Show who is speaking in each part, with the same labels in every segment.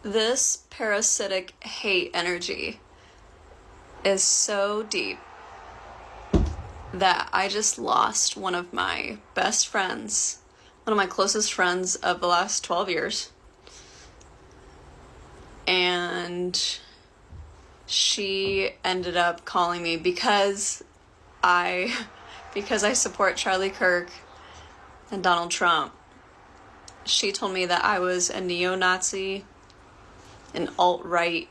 Speaker 1: This parasitic hate energy is so deep that I just lost one of my best friends, one of my closest friends of the last 12 years. And she ended up calling me I because I support Charlie Kirk and Donald Trump. She told me that I was a neo-Nazi, an alt-right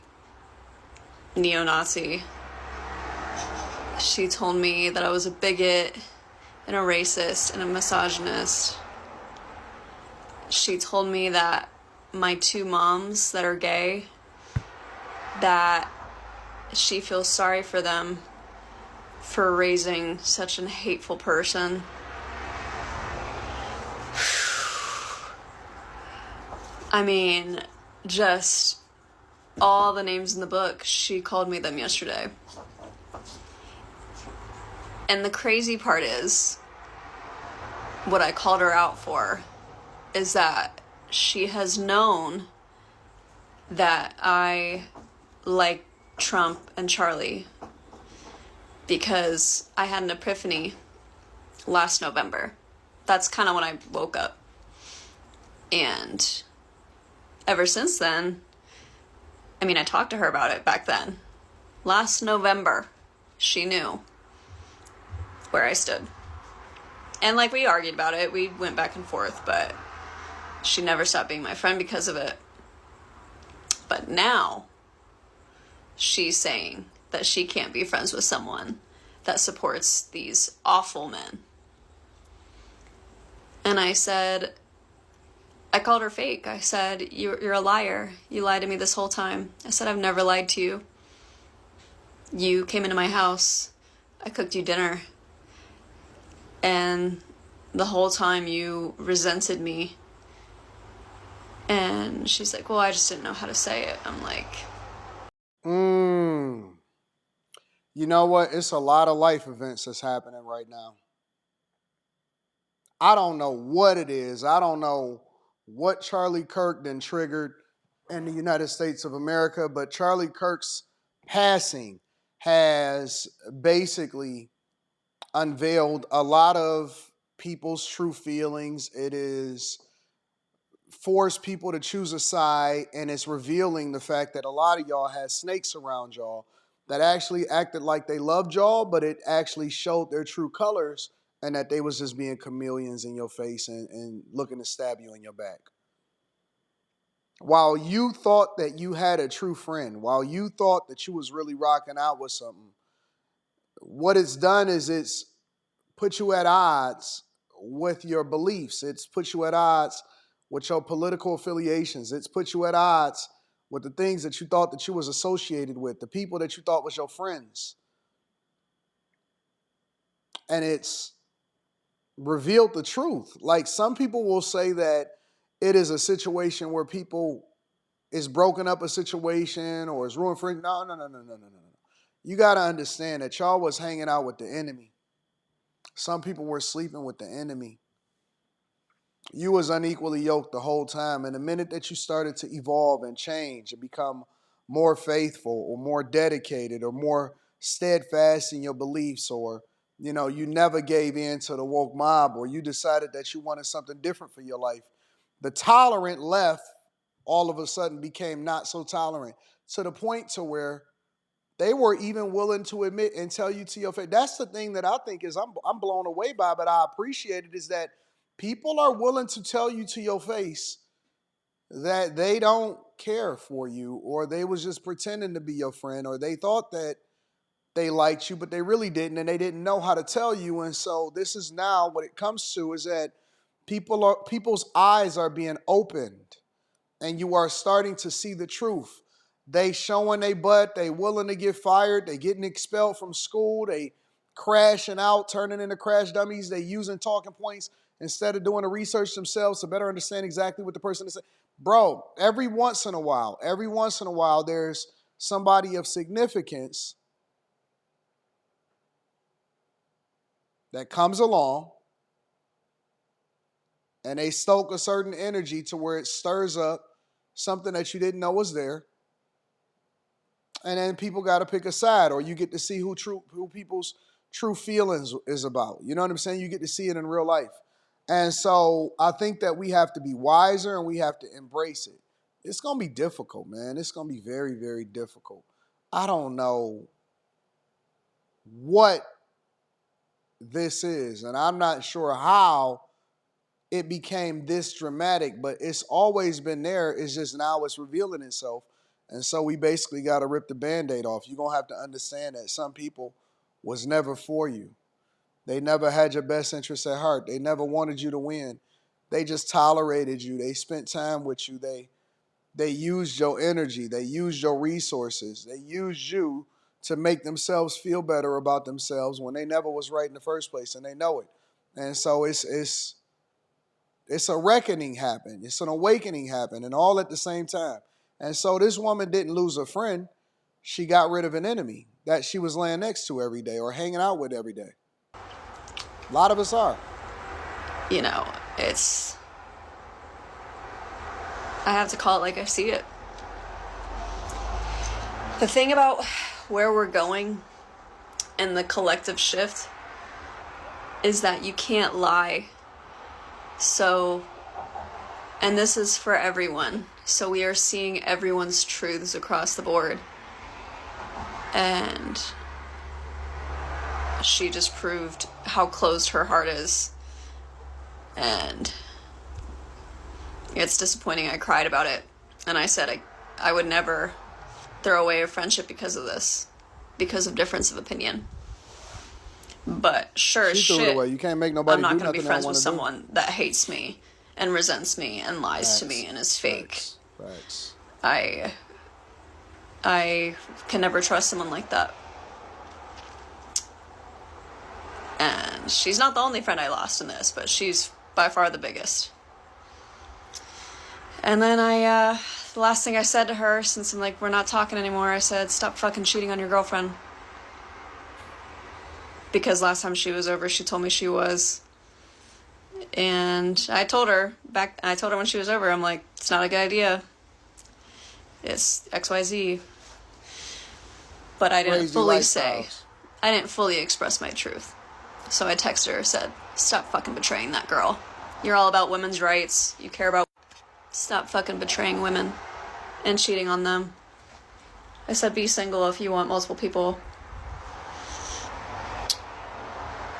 Speaker 1: neo-Nazi. She told me that I was a bigot and a racist and a misogynist. She told me that my two moms that are gay, that she feels sorry for them for raising such a hateful person. I mean, just all the names in the book, she called me them yesterday. And the crazy part is, what I called her out for is that she has known that I like Trump and Charlie because I had an epiphany last November. That's kind of when I woke up. And ever since then, I talked to her about it back then. Last November, she knew where I stood. And we argued about it. We went back and forth, but she never stopped being my friend because of it. But now, she's saying that she can't be friends with someone that supports these awful men. And I called her fake. I said, you're a liar. You lied to me this whole time. I said, I've never lied to you. You came into my house. I cooked you dinner. And the whole time you resented me. And she's like, well, I just didn't know how to say it. I'm like,
Speaker 2: You know what? It's a lot of life events that's happening right now. I don't know what it is. I don't know what Charlie Kirk then triggered in the United States of America, but Charlie Kirk's passing has basically unveiled a lot of people's true feelings. It is forced people to choose a side, and it's revealing the fact that a lot of y'all had snakes around y'all that actually acted like they loved y'all, but it actually showed their true colors, and that they was just being chameleons in your face and looking to stab you in your back. While you thought that you had a true friend, while you thought that you was really rocking out with something, what it's done is it's put you at odds with your beliefs. It's put you at odds with your political affiliations. It's put you at odds with the things that you thought that you was associated with, the people that you thought was your friends. And it's revealed the truth. Like, some people will say that it is a situation where people is broken up a situation or is ruined for. No, no, no, no, no, no, no. You got to understand that y'all was hanging out with the enemy. Some people were sleeping with the enemy. You was unequally yoked the whole time. And the minute that you started to evolve and change and become more faithful or more dedicated or more steadfast in your beliefs, or you never gave in to the woke mob, or you decided that you wanted something different for your life, the tolerant left all of a sudden became not so tolerant, to the point to where they were even willing to admit and tell you to your face. That's the thing that I think is I'm blown away by, but I appreciate it, is that people are willing to tell you to your face that they don't care for you, or they was just pretending to be your friend, or they thought that they liked you, but they really didn't, and they didn't know how to tell you. And so this is now what it comes to, is that people's eyes are being opened, and you are starting to see the truth. They showing they butt, they willing to get fired, they getting expelled from school, they crashing out, turning into crash dummies, they using talking points instead of doing the research themselves to better understand exactly what the person is saying. Bro, every once in a while, there's somebody of significance that comes along and they stoke a certain energy to where it stirs up something that you didn't know was there. And then people got to pick a side, or you get to see who people's true feelings is about. You know what I'm saying? You get to see it in real life. And so I think that we have to be wiser and we have to embrace it. It's going to be difficult, man. It's going to be very, very difficult. I don't know what this is, and I'm not sure how it became this dramatic, but it's always been there. It's just now it's revealing itself. And so we basically got to rip the Band-Aid off. You're going to have to understand that some people was never for you. They never had your best interests at heart. They never wanted you to win. They just tolerated you. They spent time with you. They used your energy. They used your resources. They used you to make themselves feel better about themselves when they never was right in the first place, and they know it. And so it's a reckoning happened. It's an awakening happened, and all at the same time. And so this woman didn't lose a friend. She got rid of an enemy that she was laying next to every day or hanging out with every day. A lot of us are.
Speaker 1: You know, I have to call it like I see it. The thing about where we're going and the collective shift is that you can't lie. So, and this is for everyone. So we are seeing everyone's truths across the board. And she just proved how closed her heart is. And it's disappointing. I cried about it. And I said I would never throw away a friendship because of this. Because of difference of opinion. But sure as
Speaker 2: She threw it
Speaker 1: shit,
Speaker 2: away. You can't make nobody
Speaker 1: I'm not
Speaker 2: do
Speaker 1: going to be
Speaker 2: nothing
Speaker 1: friends
Speaker 2: they
Speaker 1: with
Speaker 2: wanna do.
Speaker 1: someone that hates me and resents me and lies
Speaker 2: Facts.
Speaker 1: to me and is fake.
Speaker 2: Facts.
Speaker 1: I can never trust someone like that. And she's not the only friend I lost in this, but she's by far the biggest. And then the last thing I said to her, since I'm like, we're not talking anymore, I said, stop fucking cheating on your girlfriend. Because last time she was over, she told me she was. And I told her when she was over, I'm like, it's not a good idea. It's XYZ. But I didn't fully say, I didn't fully express my truth. So I texted her, said, stop fucking betraying that girl. You're all about women's rights. You care about... Stop fucking betraying women and cheating on them. I said, be single if you want multiple people.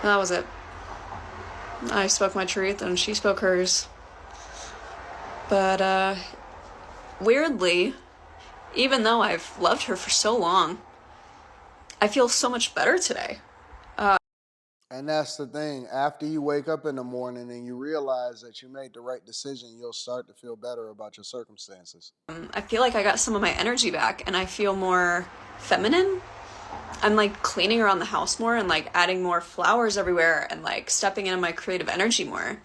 Speaker 1: And that was it. I spoke my truth and she spoke hers. But, weirdly, even though I've loved her for so long, I feel so much better today.
Speaker 2: And that's the thing. After you wake up in the morning and you realize that you made the right decision, you'll start to feel better about your circumstances.
Speaker 1: I feel like I got some of my energy back and I feel more feminine. I'm like cleaning around the house more and like adding more flowers everywhere and like stepping into my creative energy more.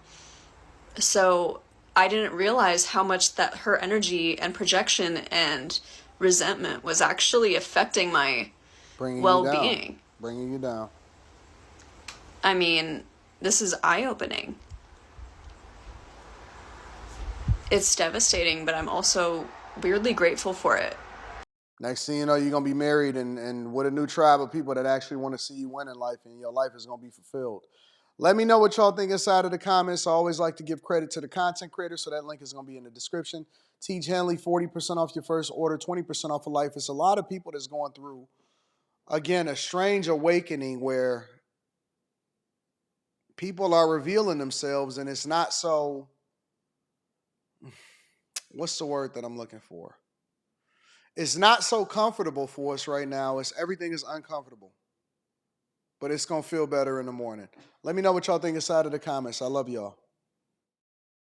Speaker 1: So I didn't realize how much that her energy and projection and resentment was actually affecting my well-being.
Speaker 2: Bringing you down.
Speaker 1: I mean, this is eye-opening. It's devastating, but I'm also weirdly grateful for it.
Speaker 2: Next thing you know, you're going to be married and with a new tribe of people that actually want to see you win in life, and your life is going to be fulfilled. Let me know what y'all think inside of the comments. I always like to give credit to the content creator, so that link is going to be in the description. Teach Henley, 40% off your first order, 20% off of life. It's a lot of people that's going through, again, a strange awakening where people are revealing themselves, and it's not so, what's the word that I'm looking for? It's not so comfortable for us right now. Everything is uncomfortable. But it's going to feel better in the morning. Let me know what y'all think inside of the comments. I love y'all.